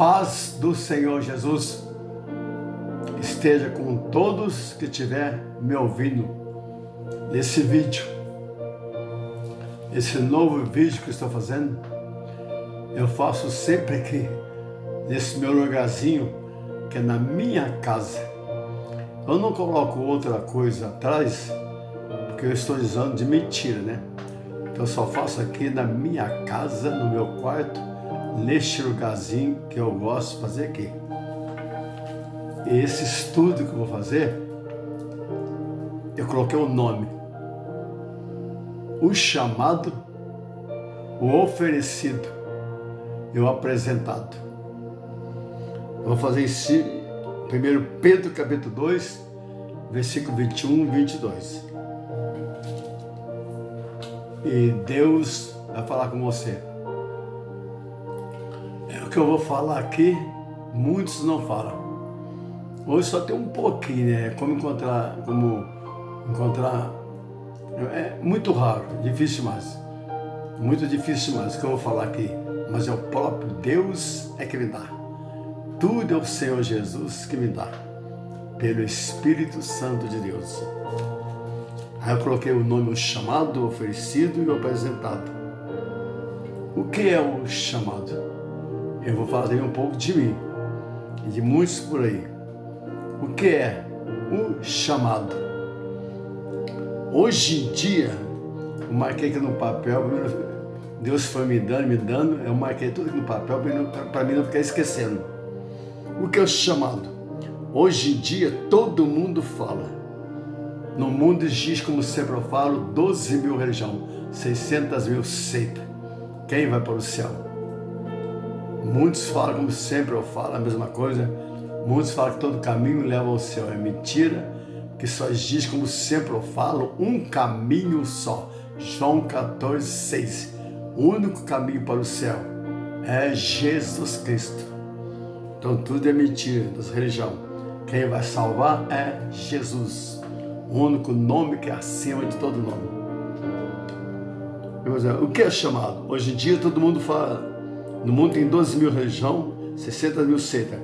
paz do Senhor Jesus esteja com todos que estiver me ouvindo nesse vídeo. Esse novo vídeo que estou fazendo, eu faço sempre aqui, nesse meu lugarzinho, que é na minha casa. Eu não coloco outra coisa atrás, porque eu estou dizendo de mentira, né? Então eu só faço aqui na minha casa, no meu quarto, neste lugarzinho que eu gosto de fazer aqui. E esse estudo que eu vou fazer, eu coloquei o nome: o chamado, o oferecido e o apresentado. Eu vou fazer isso em 1 Pedro capítulo 2, versículo 21 e 22. E Deus vai falar com você. É o que eu vou falar aqui, muitos não falam. Hoje só tem um pouquinho, né? Como encontrar, é muito raro, difícil demais. Muito difícil demais que eu vou falar aqui. Mas é o próprio Deus que me dá. Tudo é o Senhor Jesus que me dá, pelo Espírito Santo de Deus. Aí eu coloquei o nome: o chamado, o oferecido e o apresentado. O que é o chamado? Eu vou falar também um pouco de mim e de muitos por aí. O que é o chamado? Hoje em dia, eu marquei aqui no papel, Deus foi me dando, eu marquei tudo aqui no papel para mim não ficar esquecendo. O que é o chamado? Hoje em dia, todo mundo fala. No mundo existe, como sempre eu falo, 12 mil religiões, 600 mil seitas. Quem vai para o céu? Muitos falam, como sempre eu falo, a mesma coisa. Muitos falam que todo caminho leva ao céu. É mentira, que só existe, como sempre eu falo, um caminho só. João 14, 6. O único caminho para o céu é Jesus Cristo. Então tudo é mentira das religiões. Quem vai salvar é Jesus. O único nome que é acima de todo nome. O que é chamado? Hoje em dia todo mundo fala. No mundo tem 12 mil religiões, 60 mil seitas.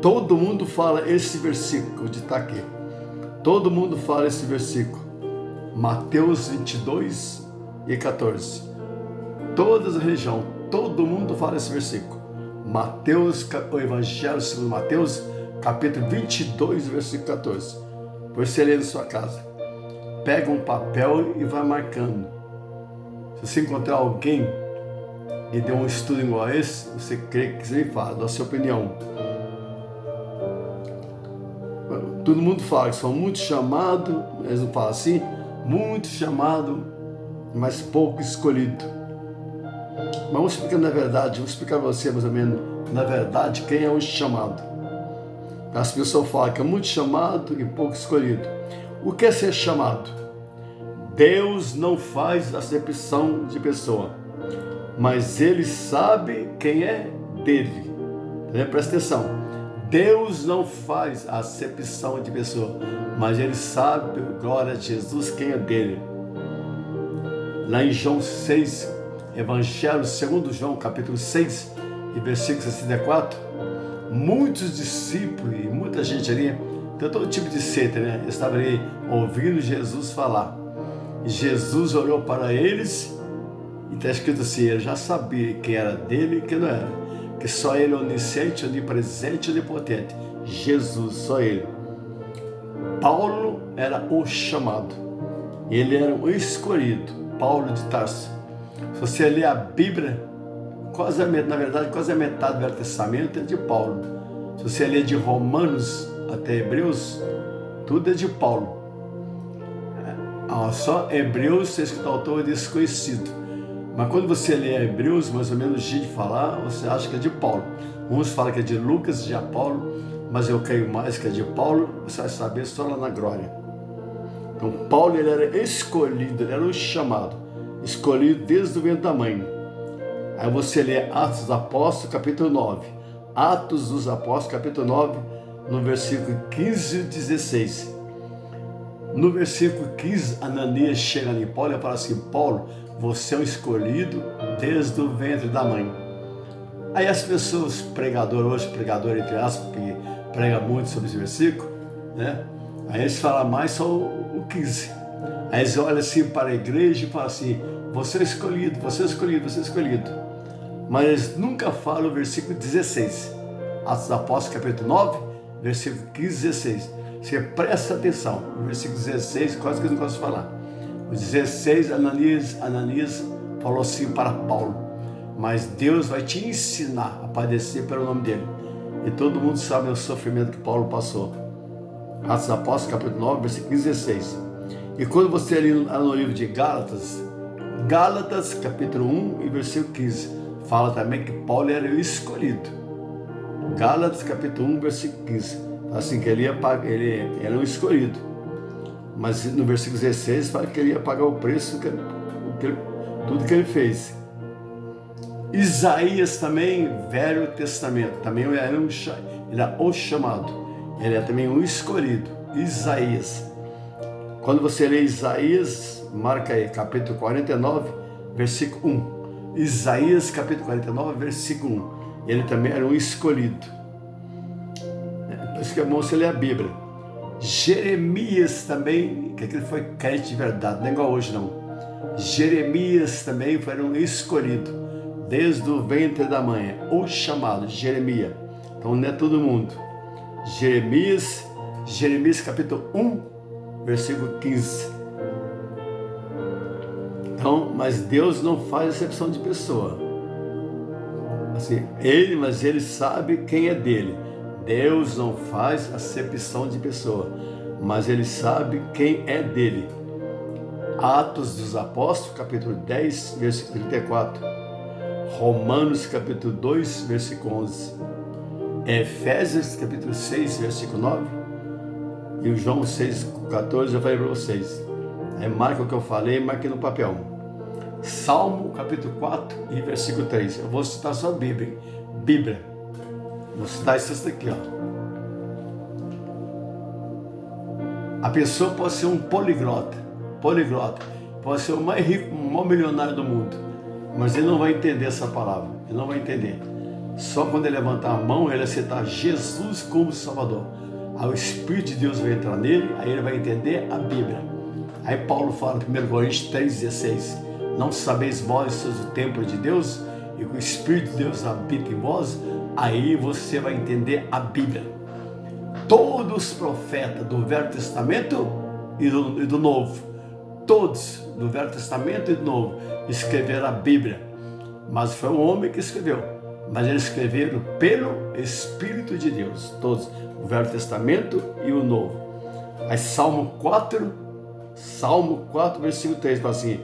Todo mundo fala esse versículo de estar aqui. Todo mundo fala esse versículo. Mateus 22 e 14. Todas as religiões, todo mundo fala esse versículo. Mateus, o Evangelho segundo Mateus, capítulo 22, versículo 14. Por você ler na sua casa. Pega um papel e vai marcando. Se você encontrar alguém e deu um estudo igual a esse, você crê que você me fala, dá a sua opinião. Todo mundo fala que são muito chamados, eles não falam assim, muito chamado, mas pouco escolhido. Mas vamos explicar na verdade, vou explicar para você mais ou menos, na verdade, quem é o chamado. As pessoas falam que é muito chamado e pouco escolhido. O que é ser chamado? Deus não faz acepção de pessoa, mas Ele sabe quem é dele. Presta atenção. Deus não faz acepção de pessoa, mas Ele sabe, glória a Jesus, quem é dele. Lá em João 6, Evangelho segundo João, capítulo 6, e versículo 64, muitos discípulos e muita gente ali, tem todo tipo de seita, né? Eles estavam ali ouvindo Jesus falar. E Jesus olhou para eles e está escrito assim: ele já sabia quem era dele e quem não era. Que só Ele é onisciente, onipresente e onipotente. Jesus, só Ele. Paulo era o chamado. Ele era o escolhido. Paulo de Tarso. Se você ler a Bíblia, quase a metade do Velho Testamento é de Paulo. Se você ler de Romanos até Hebreus, tudo é de Paulo. Só Hebreus, que o autor é desconhecido. Mas quando você lê Hebreus, mais ou menos o jeito de falar, você acha que é de Paulo. Uns falam que é de Lucas, de Apolo, mas eu creio mais que é de Paulo, você vai saber só lá na glória. Então Paulo, ele era escolhido, ele era o chamado, escolhido desde o ventre da mãe. Aí você lê Atos dos Apóstolos, capítulo 9. Atos dos Apóstolos, capítulo 9, no versículo 15 e 16. No versículo 15, Ananias chega em Paulo e fala assim: Paulo, você é um escolhido desde o ventre da mãe. Aí as pessoas, pregador entre aspas, que prega muito sobre esse versículo, né? Aí eles falam mais só o 15. Aí eles olham assim para a igreja e falam assim: você é escolhido, você é escolhido, você é escolhido. Mas eles nunca falam o versículo 16. Atos dos Apóstolos, capítulo 9, versículo 15 e 16. Você presta atenção. No versículo 16, quase que eu não gosto de falar. O 16, Ananias falou assim para Paulo: mas Deus vai te ensinar a padecer pelo nome dele. E todo mundo sabe o sofrimento que Paulo passou. Atos dos Apóstolos, capítulo 9, versículo 15 e 16. E quando você lê no livro de Gálatas, capítulo 1 e versículo 15, fala também que Paulo era o escolhido. Gálatas, capítulo 1, versículo 15, assim que ele era um escolhido. Mas no versículo 16 fala que ele ia pagar o preço, tudo que ele fez. Isaías também, Velho Testamento, também era o chamado, ele é também um escolhido. Isaías, quando você lê Isaías, marca aí, capítulo 49, versículo 1. Isaías, capítulo 49, versículo 1. Ele também era um escolhido. Por isso que é bom você ler a Bíblia. Jeremias também, que aquele foi crente de verdade, não é igual hoje não. Jeremias também foi um escolhido, desde o ventre da mãe, o chamado, Jeremias. Então não é todo mundo. Jeremias capítulo 1, versículo 15. Então, mas Deus não faz acepção de pessoa. Assim, mas ele sabe quem é dele. Deus não faz acepção de pessoa, mas ele sabe quem é dele. Atos dos Apóstolos, capítulo 10, versículo 34. Romanos, capítulo 2, versículo 11. Efésios, capítulo 6, versículo 9. E o João 6, 14, eu falei para vocês. Aí marca o que eu falei, marque no papel. Salmo, capítulo 4 e versículo 3. Eu vou citar só a Bíblia. Vou citar isso aqui, ó. A pessoa pode ser um poliglota, pode ser o mais rico, o maior milionário do mundo, mas ele não vai entender essa palavra, ele não vai entender. Só quando ele levantar a mão, ele aceitar Jesus como Salvador, aí o Espírito de Deus vai entrar nele, aí ele vai entender a Bíblia. Aí Paulo fala em 1 Coríntios 3,16: não sabeis vós sois o templo de Deus, e que o Espírito de Deus habita em vós. Aí você vai entender a Bíblia. Todos os profetas do Velho Testamento e do Novo, todos do Velho Testamento e do Novo, escreveram a Bíblia. Mas foi um homem que escreveu, mas eles escreveram pelo Espírito de Deus, todos, o Velho Testamento e o Novo. Aí Salmo 4, versículo 3, fala assim: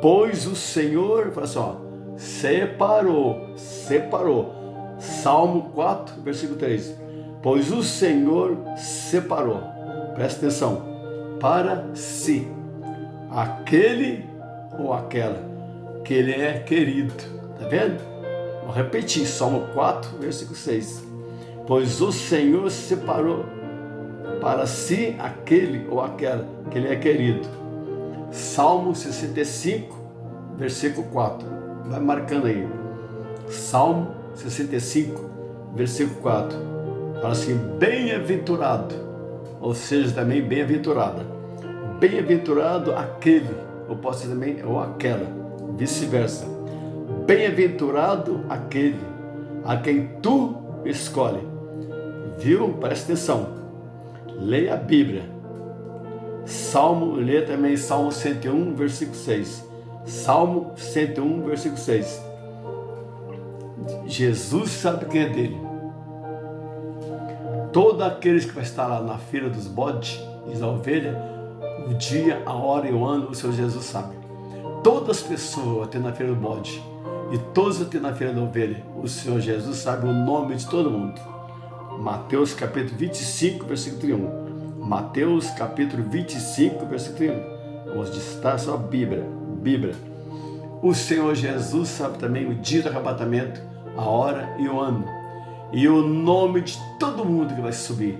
pois o Senhor, fala assim, ó, separou. Salmo 4, versículo 3. Pois o Senhor separou, presta atenção, para si, aquele ou aquela que ele é querido. Tá vendo? Vou repetir, Salmo 4, versículo 6. Pois o Senhor separou para si aquele ou aquela que ele é querido. Salmo 65, versículo 4. Vai marcando aí. Salmo 65, versículo 4. Fala assim: bem-aventurado, ou seja, também bem-aventurada. Bem-aventurado aquele, ou pode ser também, ou aquela, vice-versa. Bem-aventurado aquele a quem tu escolhe. Viu? Presta atenção. Leia a Bíblia. Leia também Salmo 101, versículo 6. Salmo 101, versículo 6. Jesus sabe quem é dele. Todos aqueles que vai estar lá na fila dos bodes e da ovelha, o dia, a hora e o ano, o Senhor Jesus sabe. Todas as pessoas vão ter na fila do bode e todos vão ter na fila da ovelha, o Senhor Jesus sabe o nome de todo mundo. Mateus capítulo 25, versículo 31. Mateus capítulo 25, versículo 31. Vou citar só a Bíblia. O Senhor Jesus sabe também o dia do arrebatamento, a hora e o ano. E o nome de todo mundo que vai subir,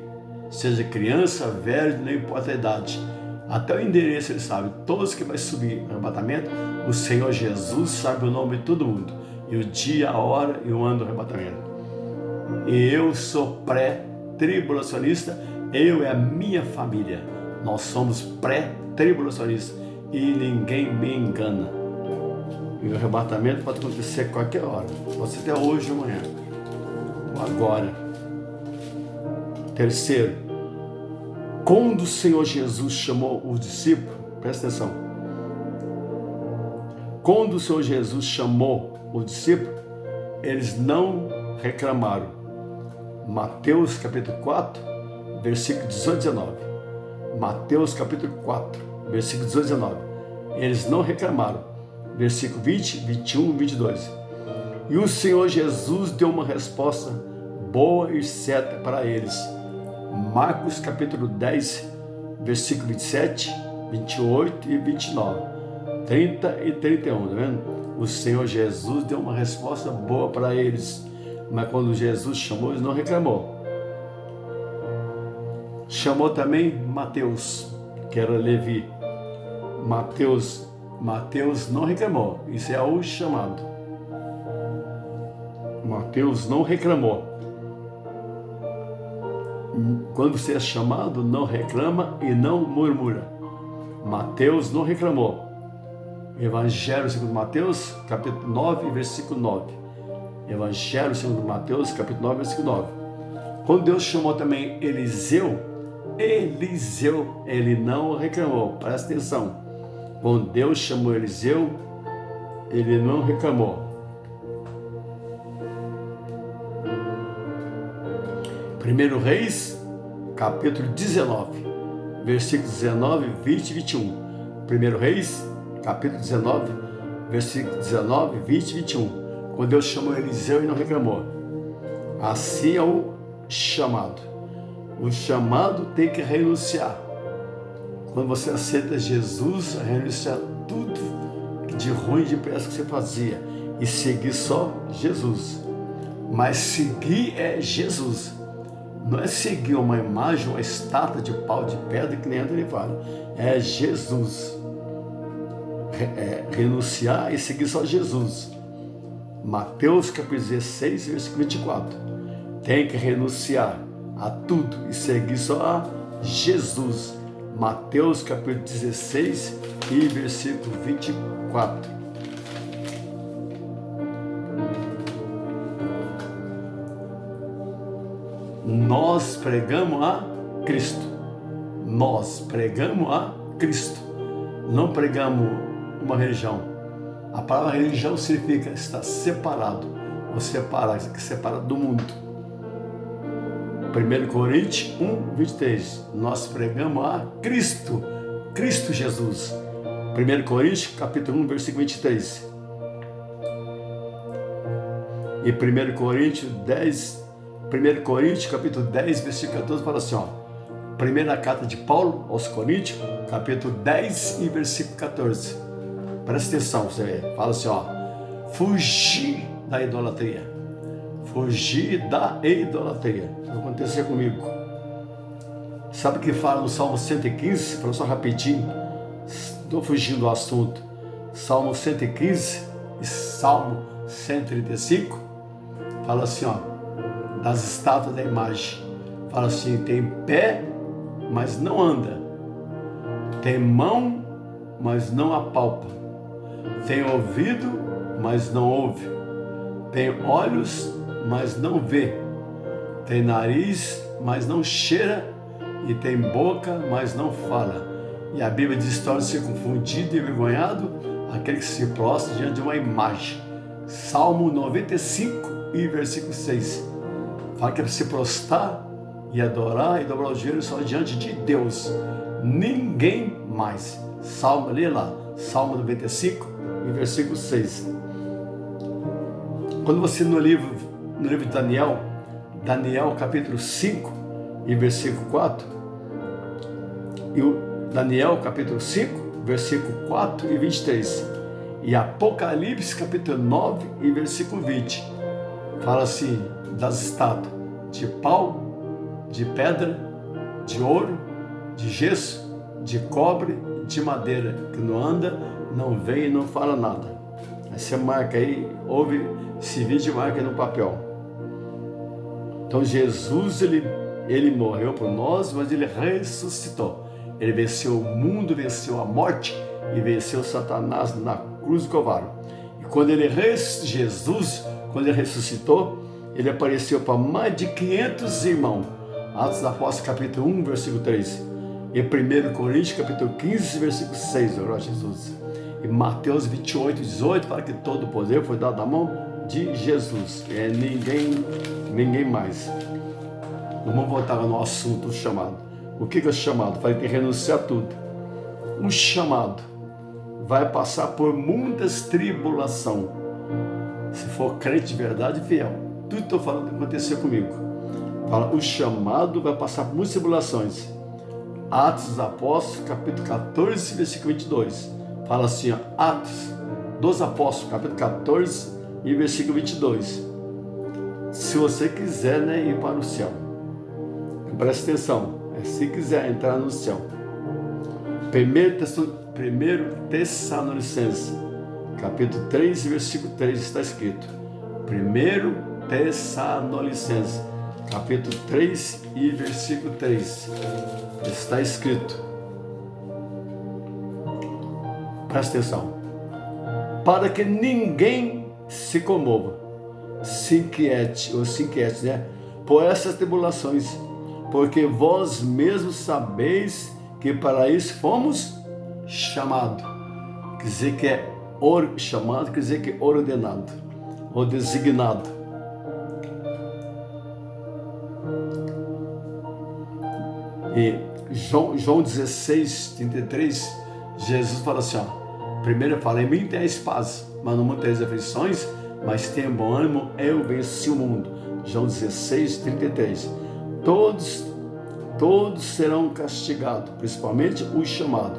seja criança, velho, não importa a idade, até o endereço ele sabe. Todos que vai subir no arrebatamento, o Senhor Jesus sabe o nome de todo mundo. e o dia, a hora e o ano do arrebatamento. E eu sou pré-tribulacionista, eu e a minha família, nós somos pré-tribulacionistas e ninguém me engana. E o arrebatamento pode acontecer a qualquer hora, pode ser até hoje ou amanhã, ou agora. Terceiro, quando o Senhor Jesus chamou os discípulos, presta atenção, quando o Senhor Jesus chamou os discípulos, eles não reclamaram. Mateus capítulo 4, versículo 18 e 19. Mateus capítulo 4, versículo 18 e 19. Eles não reclamaram. Versículo 20, 21 e 22. E o Senhor Jesus deu uma resposta boa e certa para eles. Marcos capítulo 10, versículo 27, 28 e 29. 30 e 31, tá vendo? O Senhor Jesus deu uma resposta boa para eles. Mas quando Jesus chamou, eles não reclamou. Chamou também Mateus, que era Levi. Mateus não reclamou. Isso é o chamado. Mateus não reclamou. Quando você é chamado, não reclama e não murmura. Mateus não reclamou. Evangelho segundo Mateus, capítulo 9, versículo 9. Evangelho segundo Mateus, capítulo 9, versículo 9. Quando Deus chamou também Eliseu, ele não reclamou. Presta atenção. Quando Deus chamou Eliseu, ele não reclamou. 1 Reis, capítulo 19, versículos 19, 20 e 21. 1 Reis, capítulo 19, versículos 19, 20 e 21. Quando Deus chamou Eliseu, ele não reclamou. Assim é o chamado. O chamado tem que renunciar. Quando você aceita Jesus, renunciar tudo de ruim, de péssimo que você fazia e seguir só Jesus. Mas seguir é Jesus. Não é seguir uma imagem, uma estátua de pau, de pedra, que nem Antônio fala. É Jesus. Renunciar e seguir só Jesus. Mateus capítulo 16, versículo 24. Tem que renunciar a tudo e seguir só a Jesus. Mateus capítulo 16 e versículo 24. Nós pregamos a Cristo. Nós pregamos a Cristo. Não pregamos uma religião. A palavra religião significa estar separado. Ou separado do mundo. 1 Coríntios 1, 23. Nós pregamos a Cristo. Cristo Jesus. 1 Coríntios capítulo 1, versículo 23. E 1 Coríntios capítulo 10, versículo 14 fala assim, ó. Primeira carta de Paulo aos Coríntios, capítulo 10 e versículo 14. Presta atenção, você vê. Fala assim, ó. Fugir da idolatria. Fugir da idolatria. Isso vai acontecer comigo. Sabe o que fala no Salmo 115? Fala só rapidinho. Estou fugindo do assunto. Salmo 115 e Salmo 135. Fala assim, ó. Das estátuas da imagem. Fala assim, tem pé, mas não anda. Tem mão, mas não apalpa. Tem ouvido, mas não ouve. Tem olhos, mas não vê. Tem nariz, mas não cheira. E tem boca, mas não fala. E a Bíblia diz: torna-se confundido e envergonhado aquele que se prostra diante de uma imagem. Salmo 95 e versículo 6. Fala que é para se prostrar e adorar e dobrar os joelhos só diante de Deus. Ninguém mais. Salmo, lê lá. Salmo 95 e versículo 6. Quando você no livro de Daniel capítulo 5 e versículo 4, e o Daniel capítulo 5, versículo 4 e 23, e Apocalipse capítulo 9 e versículo 20, fala assim das estátuas de pau, de pedra, de ouro, de gesso, de cobre, de madeira, que não anda, não vê e não fala nada. Aí você marca aí, ouve esse vídeo e marca aí no papel. Então Jesus, ele morreu por nós, mas ele ressuscitou. Ele venceu o mundo, venceu a morte e venceu Satanás na cruz do Calvário. E quando Jesus, quando ele ressuscitou, ele apareceu para mais de 500 irmãos. Atos dos Apóstolos, capítulo 1, versículo 3. E 1 Coríntios, capítulo 15, versículo 6, glória a Jesus. E Mateus 28, 18, fala que todo o poder foi dado na mão de Jesus. É ninguém mais. Vamos voltar no assunto do chamado. O que é o chamado? Vai ter que renunciar a tudo. O chamado vai passar por muitas tribulações. Se for crente de verdade e fiel. Tudo que estou falando aconteceu comigo. Fala, o chamado vai passar por muitas tribulações. Atos dos Apóstolos, capítulo 14, versículo 22. Fala assim, ó, Atos dos Apóstolos, capítulo 14 e versículo 22. Se você quiser, né, ir para o céu, presta atenção, se quiser entrar no céu. 1 Tessalonicenses, capítulo 3, versículo 3, está escrito. 1 Tessalonicenses, capítulo 3 e versículo 3, está escrito. Presta atenção. Para que ninguém se comova, se inquiete, né, por essas tribulações, porque vós mesmos sabeis que para isso fomos chamados. Quer dizer que é chamado, quer dizer que é ordenado, ou designado. E João 16, 33, Jesus fala assim, ó, primeiro fala, em mim tem paz, mas no mundo tem as aflições, mas tenha bom ânimo, eu venci o mundo. João 16, 33. Todos serão castigados, principalmente o chamado.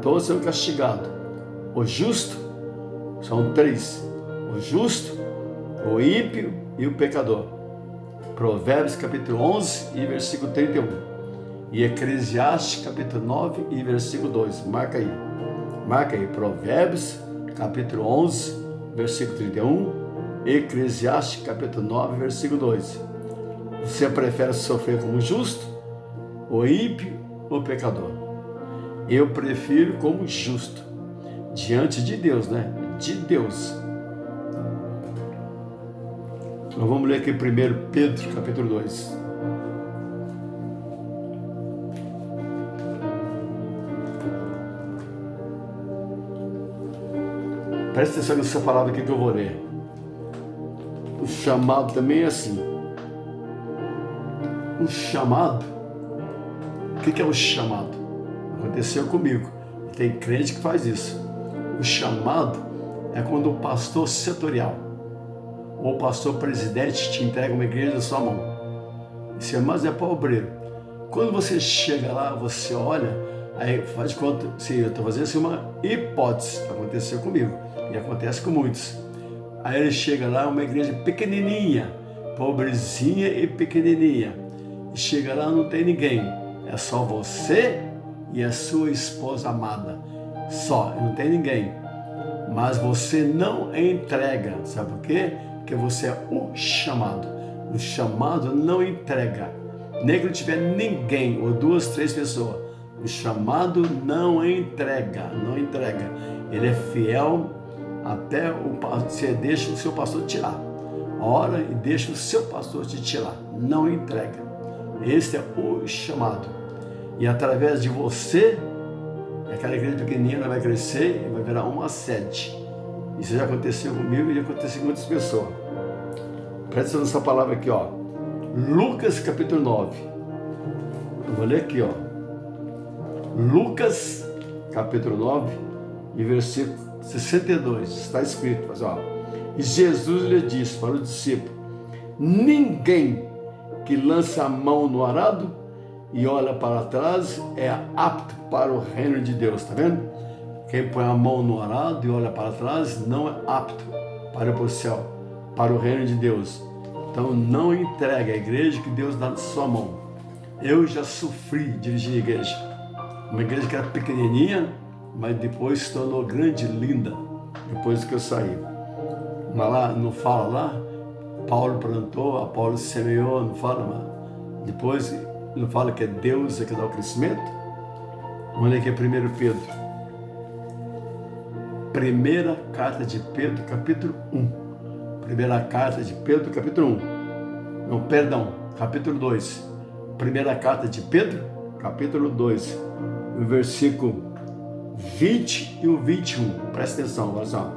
Todos serão castigados. O justo, são três: o justo, o ímpio e o pecador. Provérbios capítulo 11 e versículo 31. E Eclesiastes capítulo 9 e versículo 2. Marca aí. Provérbios capítulo 11, versículo 31. Eclesiastes capítulo 9, versículo 2. Você prefere sofrer como justo, ou ímpio, ou pecador? Eu prefiro como justo, diante de Deus, né? De Deus. Então vamos ler aqui 1 Pedro, capítulo 2. Presta atenção nessa palavra aqui que eu vou ler. O chamado também é assim. O chamado, o que é o chamado? Aconteceu comigo. Tem crente que faz isso. O chamado é quando o pastor setorial ou o pastor presidente te entrega uma igreja na sua mão. Isso é mais para obreiro. Quando você chega lá, você olha, aí faz de conta, sim, eu estou fazendo assim uma hipótese. Aconteceu comigo e acontece com muitos. Aí ele chega lá, uma igreja pequenininha, pobrezinha e pequenininha. E chega lá, não tem ninguém. É só você e a sua esposa amada. Só, não tem ninguém. Mas você não entrega. Sabe por quê? Porque você é o chamado. O chamado não entrega. Nem que não tiver ninguém, ou 2, 3 pessoas. O chamado não entrega. Não entrega. Ele é fiel até você deixa o seu pastor tirar. Ora e deixa o seu pastor te tirar. Não entrega. Esse é o chamado. E através de você, aquela igreja pequenininha vai crescer e vai virar uma sede. Isso já aconteceu comigo e já aconteceu com outras pessoas. Presta atenção nessa palavra aqui, ó. Lucas capítulo 9. Eu vou ler aqui, ó. Lucas capítulo 9 e versículo 62. Está escrito, mas, ó. E Jesus lhe disse para o discípulo: ninguém que lança a mão no arado e olha para trás é apto para o reino de Deus. Está vendo? Quem põe a mão no arado e olha para trás não é apto para ir para o céu, para o reino de Deus. Então não entregue a igreja que Deus dá na sua mão. Eu já sofri dirigir a igreja. Uma igreja que era pequenininha, mas depois se tornou grande e linda, depois que eu saí. Mas lá, não fala lá? Paulo plantou, Apolo semeou, não fala? Mas depois, não fala que é Deus que dá o crescimento? Olha aqui, 1 Pedro. Primeira carta de Pedro, capítulo 1. Primeira carta de Pedro, capítulo 1. Não, perdão, capítulo 2. Primeira carta de Pedro, capítulo 2. O versículo 20 e o 21. Presta atenção, agora só.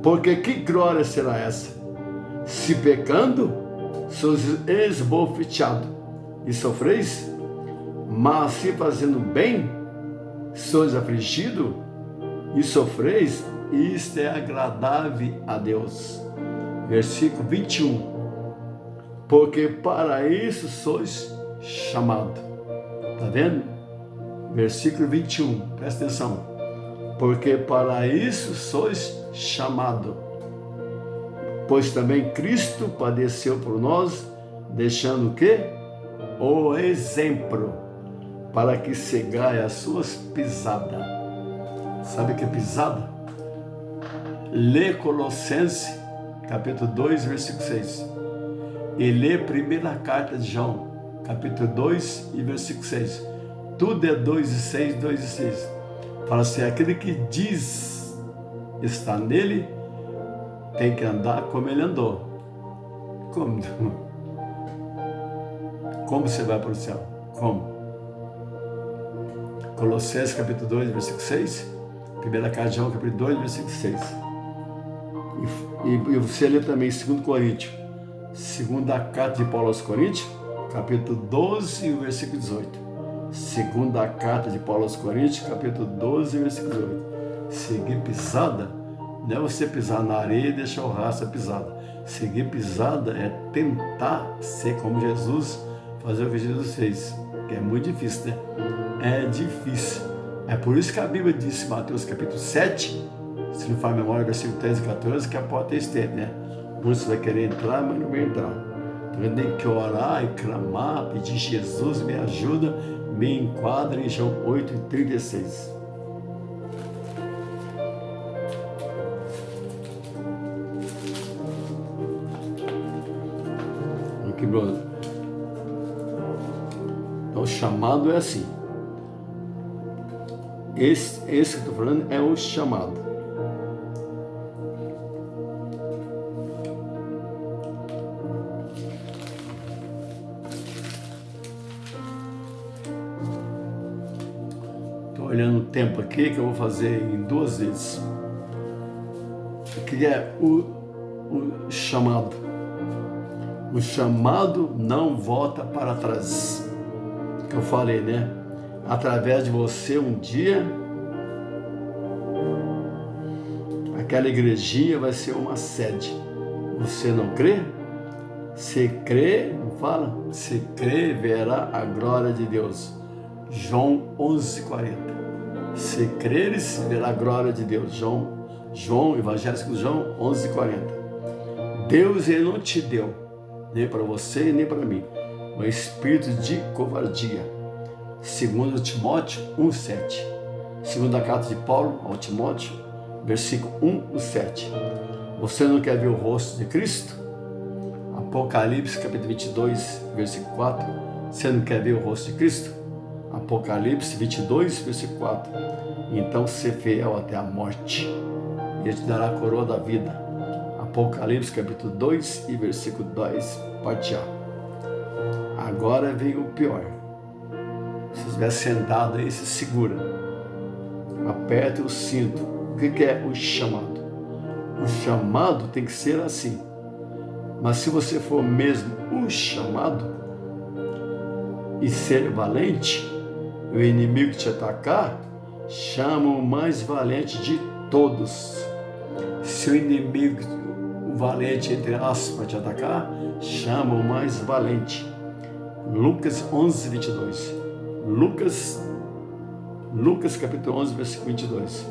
Porque que glória será essa? Se pecando, sois esbofeteados e sofreis, mas se fazendo bem, sois afligidos e sofreis, isto é agradável a Deus. Versículo 21. Porque para isso sois chamados. Está vendo? Versículo 21, presta atenção. Porque para isso sois chamados. Pois também Cristo padeceu por nós, deixando o quê? O exemplo, para que cegai as suas pisadas. Sabe o que é pisada? Lê Colossenses, capítulo 2, versículo 6. E lê primeira carta de João, capítulo 2 e versículo 6. Tudo é 2 e 6, 2 e 6. Fala assim, aquele que diz estar nele, tem que andar como ele andou. Como você vai para o céu? Como? Colossenses capítulo 2, versículo 6. Primeira carta de João, capítulo 2, versículo 6. E você lê também 2 Coríntios. Segunda carta de Paulo aos Coríntios, capítulo 12, versículo 18. Segunda carta de Paulo aos Coríntios, capítulo 12, versículo 18. Seguir pisada não é você pisar na areia e deixar o rastro pisada. Seguir pisada é tentar ser como Jesus, fazer o que Jesus fez, que é muito difícil, né? É difícil. É por isso que a Bíblia diz em Mateus capítulo 7, se não faz memória, versículo 13 e 14, que a porta é estreita, né? Você vai querer entrar, mas não vai entrar. Então tem que orar e clamar, pedir: Jesus me ajuda, me enquadra em João 8 e 36. Aqui, brother. Então o chamado é assim. Esse que eu estou falando é o chamado. Estou olhando o tempo aqui que eu vou fazer em 2 vezes. O que é o chamado? O chamado não volta para trás. Que eu falei, né? Através de você um dia, aquela igrejinha vai ser uma sede. Você não crê? Se crê, não fala? Se crê, verá a glória de Deus. João 11:40. Se creres, verá a glória de Deus. João, Evangelho segundo João 11:40. Deus, ele não te deu, nem para você, nem para mim, um espírito de covardia. 2 Timóteo 1:7. Segunda carta de Paulo ao Timóteo, versículo 1:7. Você não quer ver o rosto de Cristo? Apocalipse capítulo 22, versículo 4. Você não quer ver o rosto de Cristo? Apocalipse 22, versículo 4. Então ser fiel até a morte, e ele te dará a coroa da vida. Apocalipse capítulo 2 e versículo 10, parte A. Agora vem o pior. Se estiver sentado aí, se segura. Aperte o cinto. O que é o chamado? O chamado tem que ser assim. Mas se você for mesmo o chamado e ser valente, o inimigo te atacar, chama o mais valente de todos. Se o inimigo, o valente entre aspas, te atacar, chama o mais valente. Lucas 11:22. Lucas capítulo 11, versículo 22.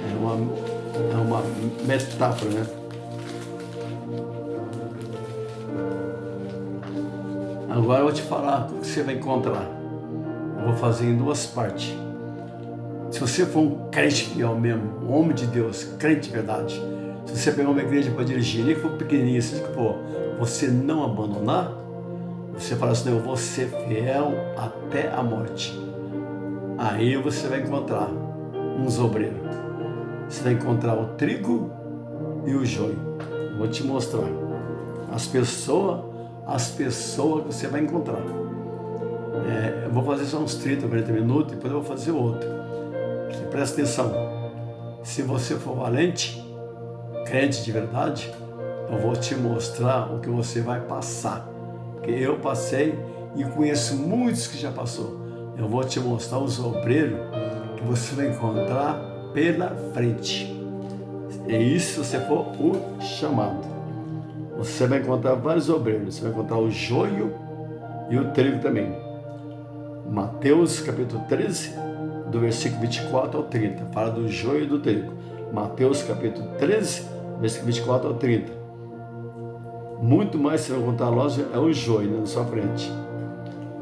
É uma metáfora, né? Agora eu vou te falar o que você vai encontrar. Eu vou fazer em 2 partes. Se você for um crente fiel mesmo, um homem de Deus, crente de verdade, Se você pegar uma igreja para dirigir, nem que for pequenininha, se for você não abandonar, você fala assim, não, eu vou ser fiel até a morte. Aí você vai encontrar uns obreiros. Você vai encontrar o trigo e o joio. Eu vou te mostrar. As pessoas que você vai encontrar. Eu vou fazer só uns 30, 40 minutos, depois eu vou fazer outro. Presta atenção. Se você for valente, crente de verdade, eu vou te mostrar o que você vai passar. Porque eu passei e conheço muitos que já passou. Eu vou te mostrar os obreiros que você vai encontrar pela frente. É isso se você for o chamado. Você vai encontrar vários obreiros. Você vai encontrar o joio e o trigo também. Mateus capítulo 13, do versículo 24 ao 30. Fala do joio e do trigo. Mateus capítulo 13, versículo 24 ao 30. Muito mais você vai encontrar a loja é o joio, né, na sua frente.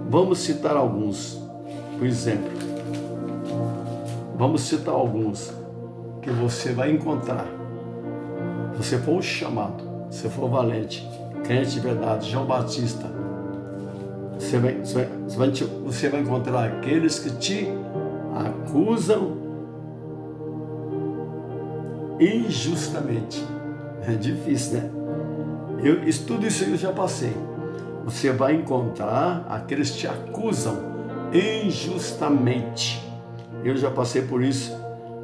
Vamos citar alguns. Por exemplo, vamos citar alguns que você vai encontrar. Se você for o chamado, se for valente, crente de verdade, João Batista, você vai encontrar aqueles que te acusam injustamente. É difícil, né? Tudo isso eu já passei. Você vai encontrar aqueles que te acusam injustamente. Eu já passei por isso,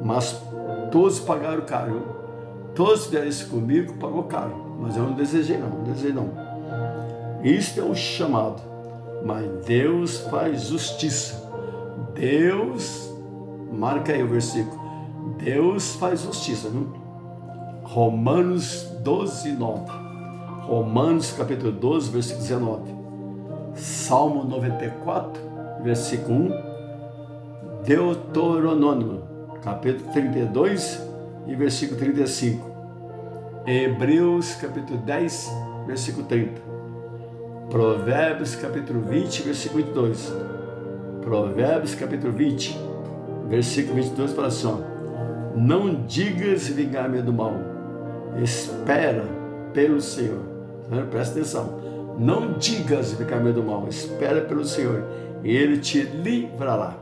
mas todos pagaram caro. Todos fizeram isso comigo, pagou caro. Mas eu não desejei não. Isso é o chamado. Mas Deus faz justiça. Deus, marca aí o versículo. Deus faz justiça, viu? Romanos 12, 9. Romanos capítulo 12, versículo 19. Salmo 94, versículo 1. Deuteronômio, capítulo 32 e versículo 35. Hebreus, capítulo 10, versículo 30. Provérbios, capítulo 20, versículo 22. Provérbios, capítulo 20, versículo 22, fala assim, ó, não digas vingar-me do mal, espera pelo Senhor. Presta atenção. Não digas vingar-me do mal, espera pelo Senhor, e Ele te livrará.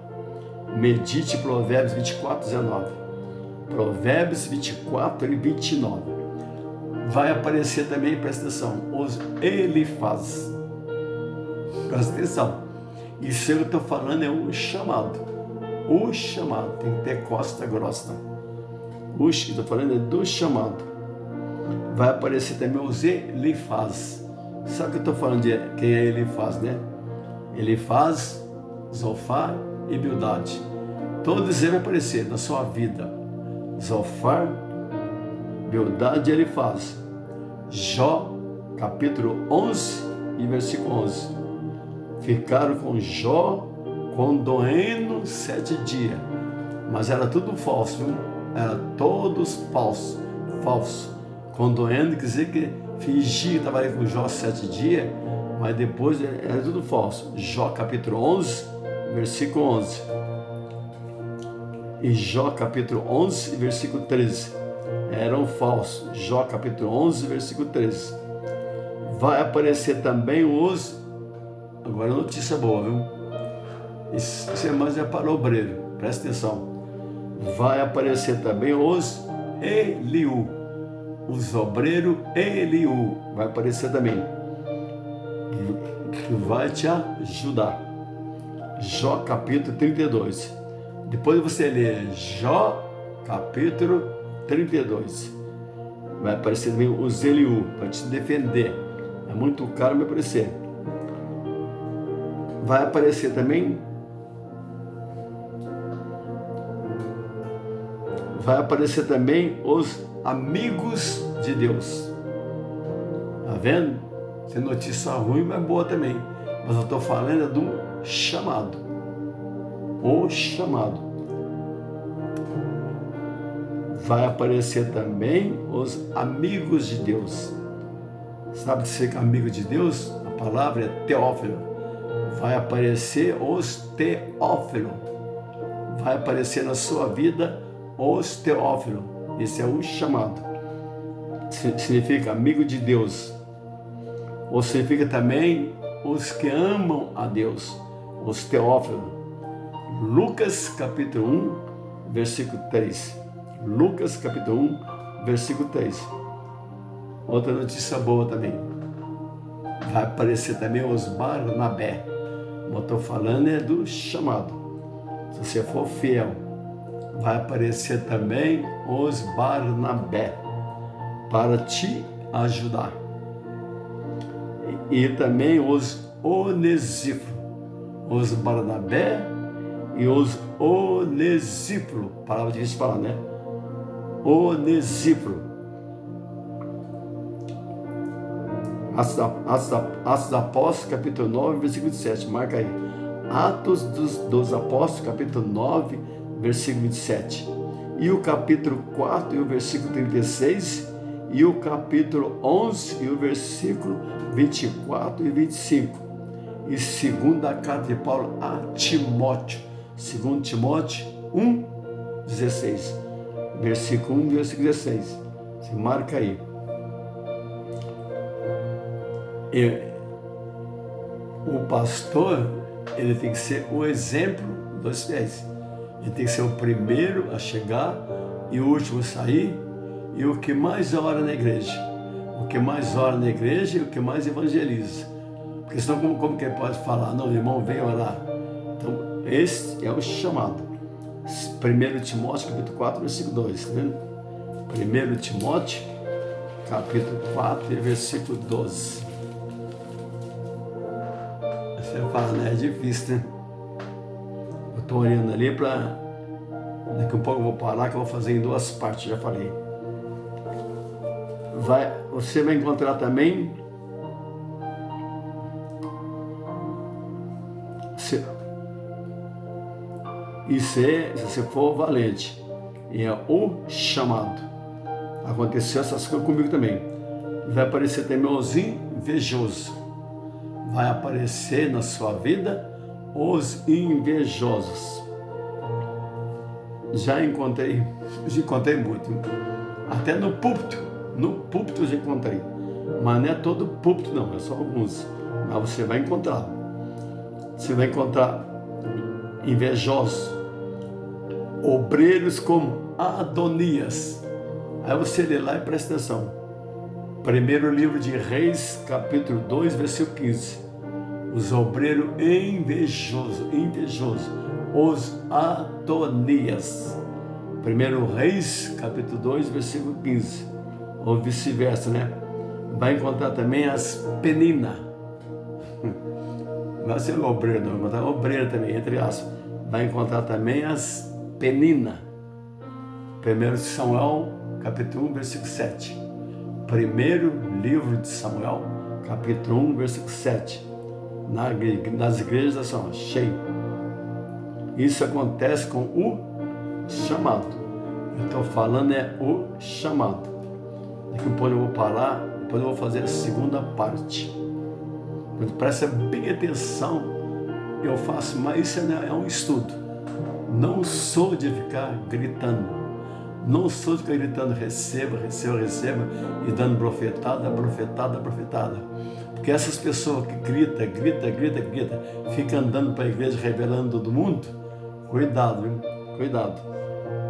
Medite Provérbios 24, 19. Provérbios 24 e 29. Vai aparecer também, presta atenção, os Elifaz. Presta atenção. Isso que eu estou falando é o chamado. O chamado. Tem que ter costa grossa. O que eu estou falando é do chamado. Vai aparecer também os Elifaz. Sabe o que eu estou falando de quem é Elifaz, né? Elifaz, Zofar e Bildade. Todos eles vão aparecer na sua vida. Zofar, Bildade e Elifaz. Jó, capítulo 11 e versículo 11. Ficaram com Jó condoendo 7 dias. Mas era tudo falso, viu? Era todos falso. Condoendo quer dizer que fingia que estava ali com Jó 7 dias, mas depois era tudo falso. Jó capítulo 11, versículo 11. E Jó capítulo 11, versículo 13. Eram falsos. Jó capítulo 11, versículo 13. Vai aparecer também os... Agora notícia boa, viu? Isso é mais para o obreiro. Presta atenção. Vai aparecer também os Eliú. Os obreiros Eliú. Vai aparecer também. Que vai te ajudar. Jó capítulo 32. Depois você lê Jó capítulo 32. Vai aparecer também os Eliú para te defender. É muito caro me aparecer. Vai aparecer também. Vai aparecer também os amigos de Deus. Tá vendo? Tem notícia ruim, mas boa também. Mas eu estou falando do chamado. O chamado. Vai aparecer também os amigos de Deus. Sabe o que significa amigo de Deus? A palavra é teófilo. Vai aparecer os teófilos. Vai aparecer na sua vida os teófilos. Esse é o chamado. significa amigo de Deus, ou significa também os que amam a Deus, os teófilos. Lucas capítulo 1, versículo 3. Lucas capítulo 1, versículo 3. Outra notícia boa também. Vai aparecer também os Barnabé. Como eu estou falando é do chamado. Se você for fiel, vai aparecer também os Barnabé para te ajudar. E também os Onesíforo. Os Barnabé e os Onesíforo. Palavra difícil de falar, né? Onesíforo. Atos dos Apóstolos, capítulo 9, versículo 27. Marca aí. Atos dos Apóstolos, capítulo 9, versículo 27. E o capítulo 4 e o versículo 36. E o capítulo 11 e o versículo 24 e 25. E segunda carta de Paulo a Timóteo. 2 Timóteo 1, 16. Versículo 1 e versículo 16. Se marca aí. O pastor, ele tem que ser o exemplo dos fiéis. Ele tem que ser o primeiro a chegar e o último a sair e o que mais ora na igreja. O que mais ora na igreja e o que mais evangeliza. Porque senão como que ele pode falar? Não, irmão, vem orar. Então, esse é o chamado. 1 Timóteo, capítulo 4, versículo 2. Tá vendo? 1 Timóteo, capítulo 4, versículo 12. Você fala, né? É difícil, né? Eu estou olhando ali para... Daqui a pouco eu vou parar, que eu vou fazer em duas partes, já falei. Você vai encontrar também... Se você for valente, e é o chamado. Aconteceu essas coisas comigo também. Vai aparecer também os invejosos. Vai aparecer na sua vida os invejosos. Já encontrei muito. Até no púlpito eu já encontrei. Mas não é todo púlpito não, é só alguns. Mas você vai encontrar. Você vai encontrar invejosos, obreiros como Adonias. Aí você lê lá e presta atenção. Primeiro livro de Reis, capítulo 2, versículo 15. Os obreiros invejosos, os Adonias. Primeiro Reis, capítulo 2, versículo 15. Ou vice-versa, né? Vai encontrar também as Penina. Não vai ser obreiro, não. Vai encontrar obreiro também, entre aspas. Vai encontrar também as Penina. 1 Samuel, capítulo 1, versículo 7. Primeiro livro de Samuel, capítulo 1, versículo 7. Nas igrejas da São cheio. Isso acontece com o chamado. Eu estou falando é o chamado. Daqui a pouco eu vou parar, depois eu vou fazer a segunda parte. Presta bem atenção, eu faço, mas isso é um estudo. Não sou de ficar gritando. Não sou de ficar gritando, receba, e dando profetada. Porque essas pessoas que grita, ficam andando para a igreja revelando todo mundo, cuidado, viu? Cuidado.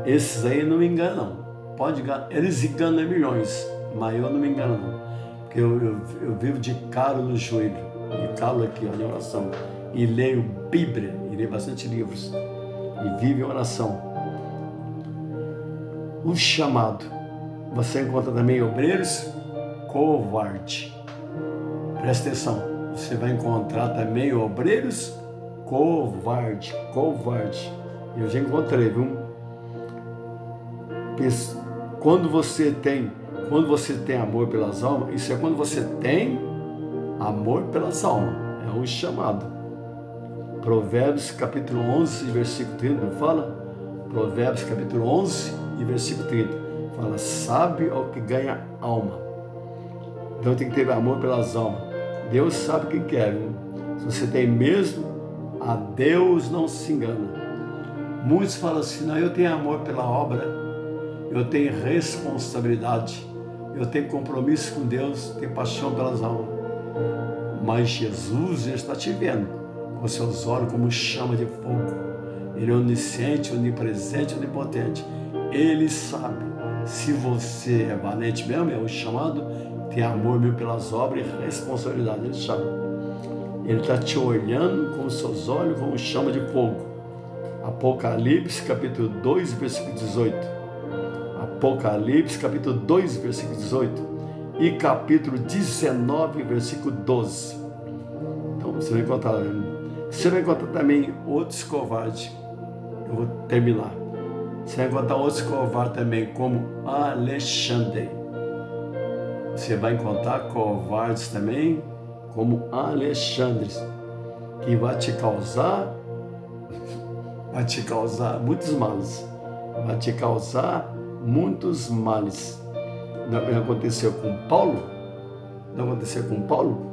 Esses aí não me enganam, não. Pode enganar, eles enganam milhões, mas eu não me engano, não. Porque eu vivo de calo no joelho, de calo aqui, ó, em oração, e leio Bíblia, e leio bastante livros, e vivo em oração. O chamado. Você encontra também obreiros covardes. Presta atenção, você vai encontrar também obreiros covardes. Eu já encontrei, viu? Quando você tem amor pelas almas, isso é quando você tem amor pelas almas, é o chamado. Provérbios capítulo 11, versículo 30, não fala? Provérbios capítulo 11 e versículo 30, fala, sabe ao que ganha alma. Então tem que ter amor pelas almas. Deus sabe o que quer, viu? Se você tem mesmo, a Deus não se engana. Muitos falam assim, não, eu tenho amor pela obra, eu tenho responsabilidade, eu tenho compromisso com Deus, tenho paixão pelas almas. Mas Jesus já está te vendo, com seus olhos como chama de fogo. Ele é onisciente, onipresente, onipotente. Ele sabe se você é valente mesmo, é o chamado, tem amor mesmo pelas obras e responsabilidade. Ele sabe. Ele está te olhando com seus olhos como chama de fogo. Apocalipse capítulo 2, versículo 18. Apocalipse capítulo 2, versículo 18. E capítulo 19, versículo 12. Então você vai encontrar. Você vai encontrar também outros covardes. Eu vou terminar. Você vai encontrar outros covardes também, como Alexandre. Você vai encontrar covardes também, como Alexandre, que vai te causar muitos males. Vai te causar muitos males. Não aconteceu com Paulo? Não aconteceu com Paulo?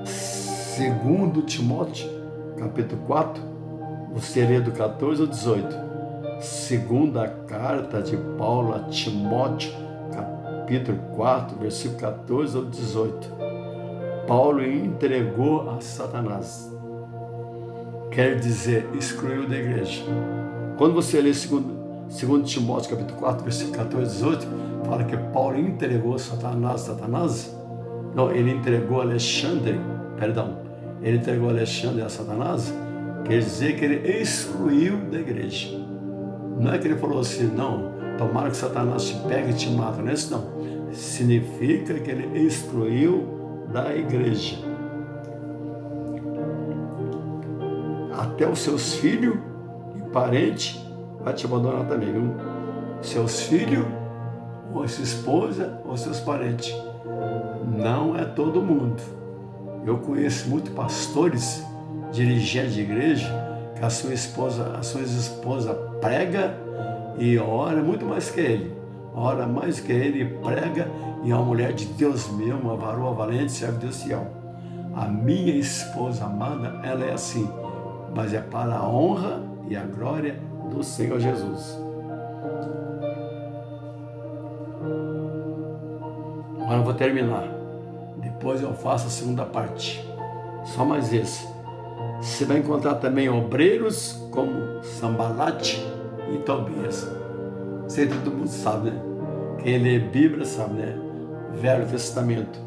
Segundo Timóteo, capítulo 4, você lê do 14 ao 18. Segunda carta de Paulo a Timóteo, capítulo 4, versículo 14 ao 18. Paulo entregou a Satanás. Quer dizer, excluiu da igreja. Quando você lê segundo Timóteo, capítulo 4, versículo 14 ao 18, fala que Paulo entregou Satanás. Não, ele entregou Alexandre, ele entregou Alexandre a Satanás, quer dizer que ele excluiu da igreja. Não é que ele falou assim, não, tomara que Satanás te pegue e te mata, não é isso não. Significa que ele excluiu da igreja. Até os seus filhos e parentes vai te abandonar também, viu? Seus filhos, ou sua esposa, ou seus parentes. Não é todo mundo. Eu conheço muitos pastores, dirigentes de igreja, que a sua esposa prega e ora muito mais que ele. Ora mais que ele, prega, e é uma mulher de Deus mesmo, uma varoa valente, serve Deus fiel. A minha esposa amada, ela é assim, mas é para a honra e a glória do Senhor Jesus. Agora eu vou terminar. Depois eu faço a segunda parte. Só mais esse. Você vai encontrar também obreiros como Sambalate e Tobias. Sei que todo mundo sabe, né? Quem lê Bíblia sabe, né? Velho Testamento.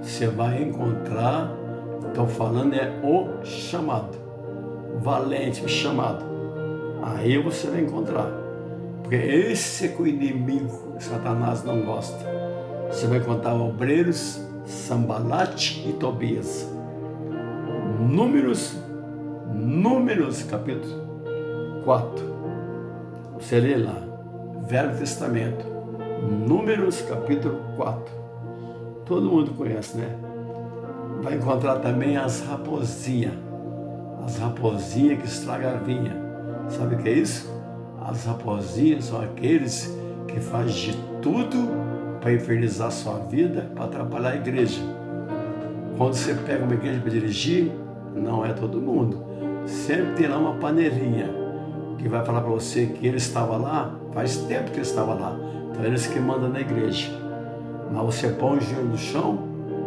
Você vai encontrar, estou falando, é o chamado. Valente, o chamado. Aí você vai encontrar. Porque esse é que o inimigo, Satanás, não gosta. Você vai encontrar obreiros, Sambalate e Tobias. Números, capítulo 4. Você lê lá, Velho Testamento. Números, capítulo 4. Todo mundo conhece, né? Vai encontrar também as raposinhas. As raposinhas que estragam a vinha. Sabe o que é isso? As raposinhas são aqueles que fazem de tudo para infernizar a sua vida, para atrapalhar a igreja. Quando você pega uma igreja para dirigir, não é todo mundo. Sempre tem lá uma panelinha que vai falar para você que ele estava lá, faz tempo que ele estava lá. Então eles que mandam na igreja. Mas você põe o joelho no chão,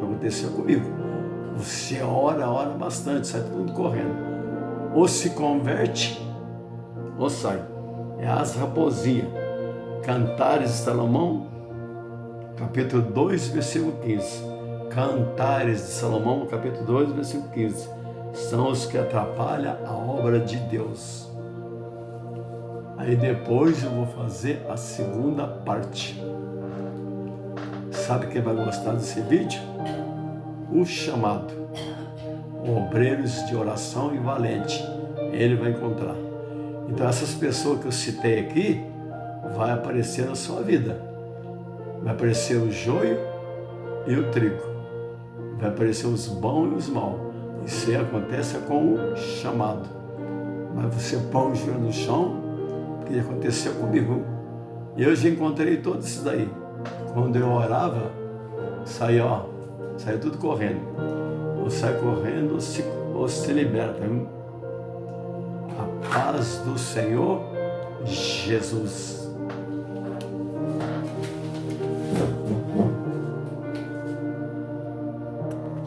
aconteceu comigo. Você ora bastante, sai todo mundo correndo. Ou se converte, ou sai. É as raposinhas. Cantares de Salomão, capítulo 2, versículo 15. Cantares de Salomão, capítulo 2, versículo 15. São os que atrapalham a obra de Deus. Aí depois eu vou fazer a segunda parte. Sabe quem vai gostar desse vídeo? O chamado. Obreiros de oração e valente. Ele vai encontrar. Então essas pessoas que eu citei aqui, vai aparecer na sua vida. Vai aparecer o joio e o trigo. Vai aparecer os bons e os maus. Isso aí acontece com o chamado. Mas você põe o joelho no chão, que aconteceu comigo. Eu já encontrei todos esses daí. Quando eu orava, saía tudo correndo. Ou sai correndo ou se liberta. A paz do Senhor Jesus.